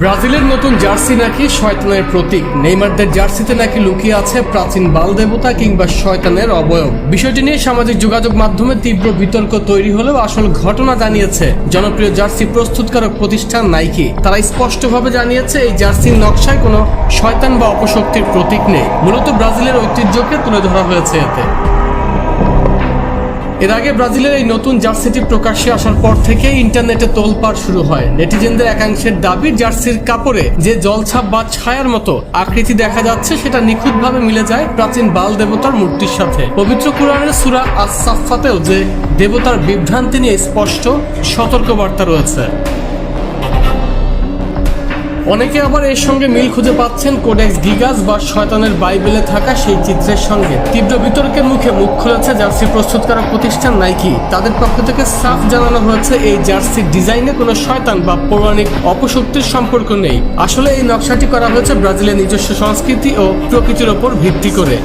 ব্রাজিলের নতুন জার্সি নাকি শয়তানের প্রতীক। নেইমারদের জার্সিতে নাকি লুকিয়ে আছে প্রাচীন বাল দেবতা কিংবা শয়তানের অবয়ব। বিষয়টি নিয়ে সামাজিক যোগাযোগ মাধ্যমে তীব্র বিতর্ক তৈরি হলেও আসল ঘটনা জানিয়েছে জনপ্রিয় জার্সি প্রস্তুতকারক প্রতিষ্ঠান নাইকি। তারা স্পষ্টভাবে জানিয়েছে এই জার্সির নকশায় কোনো শয়তান বা অপশক্তির প্রতীক নেই, মূলত ব্রাজিলের ঐতিহ্যকে তুলে ধরা হয়েছে এতে। এর আগে ব্রাজিলের এই নতুন জার্সিটি প্রকাশ্যে আসার পর থেকে ইন্টারনেটে তোলপাড় শুরু হয়। নেটিজেনদের একাংশের দাবি, জার্সির কাপড়ে যে জলছাপ বা ছায়ার মতো আকৃতি দেখা যাচ্ছে সেটা নিখুঁতভাবে মিলে যায় প্রাচীন বাল দেবতার মূর্তির সাথে। পবিত্র কুরআনের সূরা আস-সাফফাতেও যে দেবতার বিভ্রান্তি নিয়ে স্পষ্ট সতর্কবার্তা রয়েছে। অনেকে আবার এর সঙ্গে মিল খুঁজে পাচ্ছেন কোডেক্স গিগাস বা শয়তানের বাইবেলে থাকা সেই চিত্রের সঙ্গে। তীব্র বিতর্কের মুখে মুখ খুলেছে জার্সি প্রস্তুতকারক প্রতিষ্ঠান নাইকি। তাদের পক্ষ থেকে সাফ জানানো হয়েছে এই জার্সির ডিজাইনে কোনো শয়তান বা পৌরাণিক অপশক্তির সম্পর্ক নেই। আসলে এই নকশাটি করা হয়েছে ব্রাজিলের নিজস্ব সংস্কৃতি ও প্রকৃতির ওপর ভিত্তি করে,